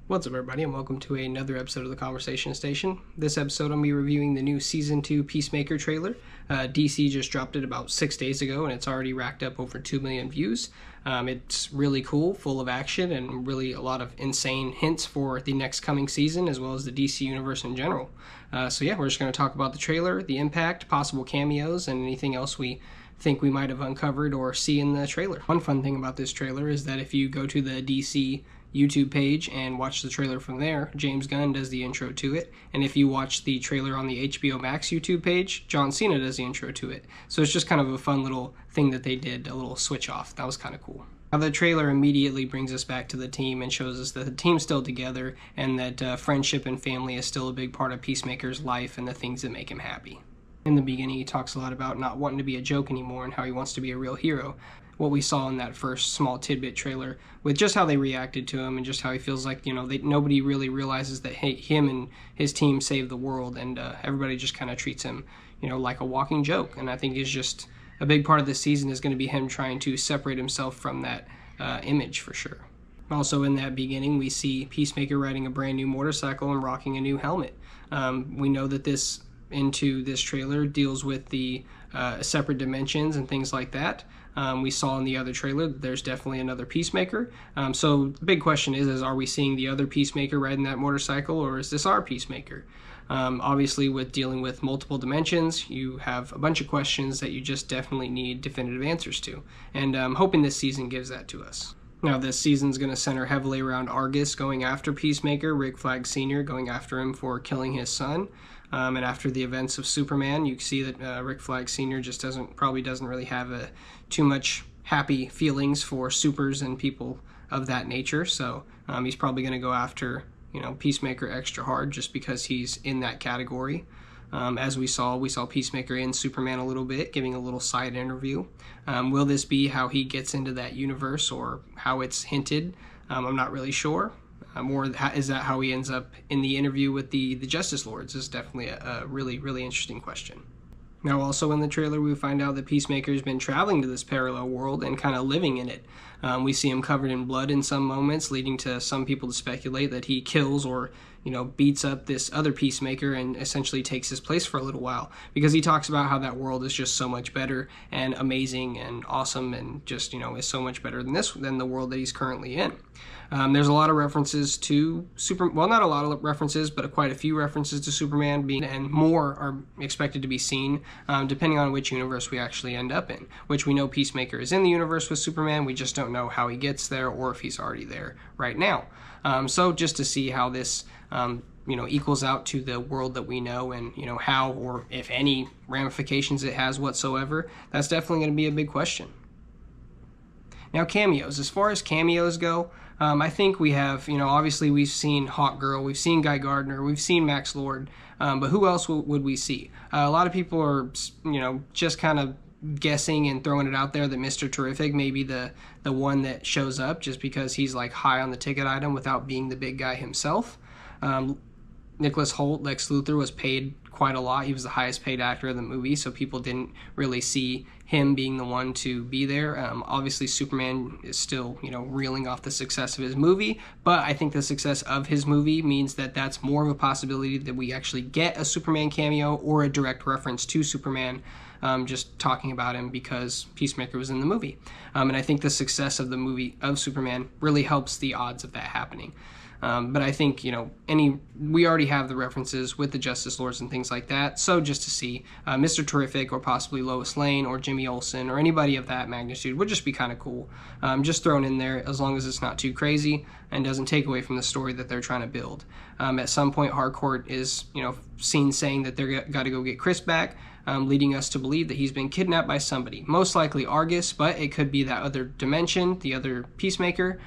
What's up, everybody, and welcome to another episode of the Conversation Station. This episode, I'll be reviewing the new Season 2 PeaceMaker trailer. DC just dropped it about 6 days ago, and it's already racked up over 2 million views. It's really cool, full of action, and really a lot of insane hints for the next coming season, as well as the DC universe in general. We're just going to talk about the trailer, the impact, possible cameos, and anything else we think we might have uncovered or see in the trailer. One fun thing about this trailer is that if you go to the DC YouTube page and watch the trailer from there, James Gunn does the intro to it, and if you watch the trailer on the HBO Max YouTube page, John Cena does the intro to it. So it's just kind of a fun little thing that they did, a little switch off. That was kind of cool. Now the trailer immediately brings us back to the team and shows us that the team's still together and that friendship and family is still a big part of Peacemaker's life and the things that make him happy. In the beginning, he talks a lot about not wanting to be a joke anymore and how he wants to be a real hero. What we saw in that first small tidbit trailer with just how they reacted to him and just how he feels like, nobody really realizes that him and his team saved the world, and everybody just kind of treats him, like a walking joke. And I think it's just a big part of this season is going to be him trying to separate himself from that image for sure. Also in that beginning, we see Peacemaker riding a brand new motorcycle and rocking a new helmet. We know that this trailer deals with the separate dimensions and things like that. We saw in the other trailer that there's definitely another Peacemaker. So the big question is are we seeing the other Peacemaker riding that motorcycle, or is this our Peacemaker? Obviously, with dealing with multiple dimensions, you have a bunch of questions that you just definitely need definitive answers to. And I'm hoping this season gives that to us. Now, this season's going to center heavily around Argus going after Peacemaker, Rick Flag Sr. going after him for killing his son. And after the events of Superman, you see that Rick Flag Sr. just probably doesn't really have too much happy feelings for supers and people of that nature. So he's probably going to go after Peacemaker extra hard just because he's in that category. As we saw Peacemaker in Superman a little bit, giving a little side interview. Will this be how he gets into that universe or how it's hinted? I'm not really sure. Or is that how he ends up in the interview with the Justice Lords? Is definitely a really, really interesting question. Now, also in the trailer, we find out that Peacemaker's been traveling to this parallel world and kind of living in it. We see him covered in blood in some moments, leading to some people to speculate that he kills or beats up this other Peacemaker and essentially takes his place for a little while, because he talks about how that world is just so much better and amazing and awesome and just, is so much better than the world that he's currently in. There's a lot of references to not a lot of references, but quite a few references to Superman and more are expected to be seen, depending on which universe we actually end up in, which we know Peacemaker is in the universe with Superman. We just don't know how he gets there or if he's already there right now. So just to see how this equals out to the world that we know and, how or if any ramifications it has whatsoever, that's definitely going to be a big question. Now, cameos. As far as cameos go, I think we have, obviously we've seen Hawkgirl, we've seen Guy Gardner, we've seen Max Lord, but who else would we see? A lot of people are, just kind of guessing and throwing it out there that Mr. Terrific may be the one that shows up just because he's like high on the ticket item without being the big guy himself. Nicholas Hoult, Lex Luthor, was paid quite a lot. He was the highest paid actor of the movie, so people didn't really see him being the one to be there. Obviously, Superman is still, reeling off the success of his movie, but I think the success of his movie means that that's more of a possibility that we actually get a Superman cameo or a direct reference to Superman, just talking about him because Peacemaker was in the movie. And I think the success of the movie of Superman really helps the odds of that happening. But I think, we already have the references with the Justice Lords and things like that. So just to see Mr. Terrific or possibly Lois Lane or Jimmy Olsen or anybody of that magnitude would just be kind of cool. Just thrown in there as long as it's not too crazy and doesn't take away from the story that they're trying to build. At some point, Harcourt is, seen saying that they're got to go get Chris back. Leading us to believe that he's been kidnapped by somebody, most likely Argus, but it could be that other dimension, the other Peacemaker.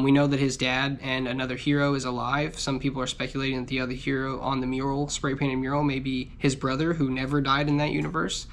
We know that his dad and another hero is alive. Some people are speculating that the other hero on the mural, spray-painted mural, may be his brother who never died in that universe.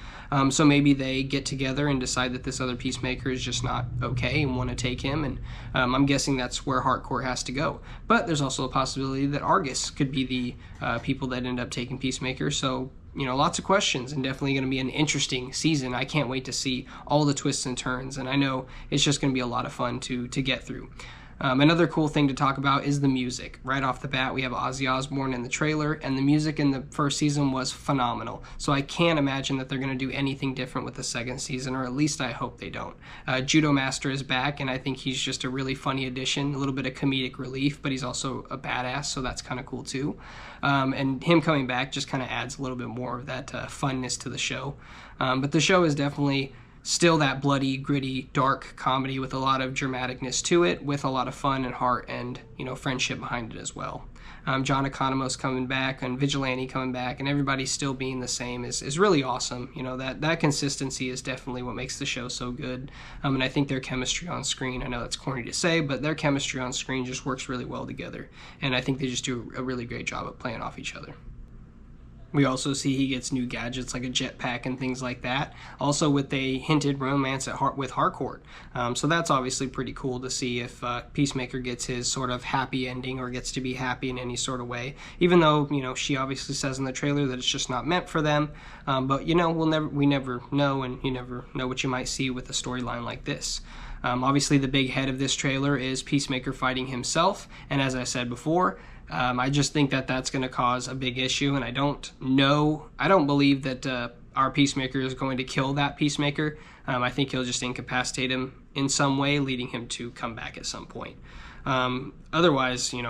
So maybe they get together and decide that this other Peacemaker is just not okay and want to take him, and I'm guessing that's where Harcourt has to go. But there's also a possibility that Argus could be the people that end up taking Peacemaker, so lots of questions and definitely going to be an interesting season. I can't wait to see all the twists and turns, and I know it's just going to be a lot of fun to get through. Another cool thing to talk about is the music. Right off the bat, we have Ozzy Osbourne in the trailer, and the music in the first season was phenomenal. So I can't imagine that they're going to do anything different with the second season, or at least I hope they don't. Judo Master is back, and I think he's just a really funny addition, a little bit of comedic relief, but he's also a badass, so that's kind of cool too. And him coming back just kind of adds a little bit more of that funness to the show. But the show is definitely still that bloody, gritty, dark comedy with a lot of dramaticness to it, with a lot of fun and heart and, friendship behind it as well. John Economos coming back and Vigilante coming back and everybody still being the same is really awesome. That consistency is definitely what makes the show so good. And I think their chemistry on screen, I know that's corny to say, but their chemistry on screen just works really well together. And I think they just do a really great job of playing off each other. We also see he gets new gadgets like a jetpack and things like that. Also with a hinted romance with Harcourt. So that's obviously pretty cool to see if PeaceMaker gets his sort of happy ending or gets to be happy in any sort of way. Even though, she obviously says in the trailer that it's just not meant for them. But, we never know, and you never know what you might see with a storyline like this. Obviously the big head of this trailer is PeaceMaker fighting himself. And as I said before, I just think that that's going to cause a big issue, and I don't believe that our PeaceMaker is going to kill that PeaceMaker. I think he'll just incapacitate him in some way, leading him to come back at some point. Otherwise, I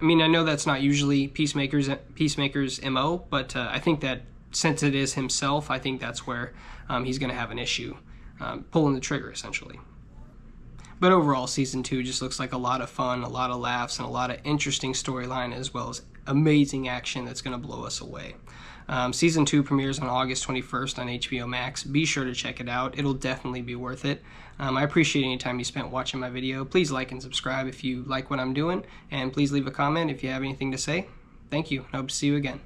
know that's not usually PeaceMaker's MO, but I think that since it is himself, I think that's where he's going to have an issue pulling the trigger, essentially. But overall, Season 2 just looks like a lot of fun, a lot of laughs, and a lot of interesting storyline, as well as amazing action that's going to blow us away. Season 2 premieres on August 21st on HBO Max. Be sure to check it out. It'll definitely be worth it. I appreciate any time you spent watching my video. Please like and subscribe if you like what I'm doing, and please leave a comment if you have anything to say. Thank you, and I hope to see you again.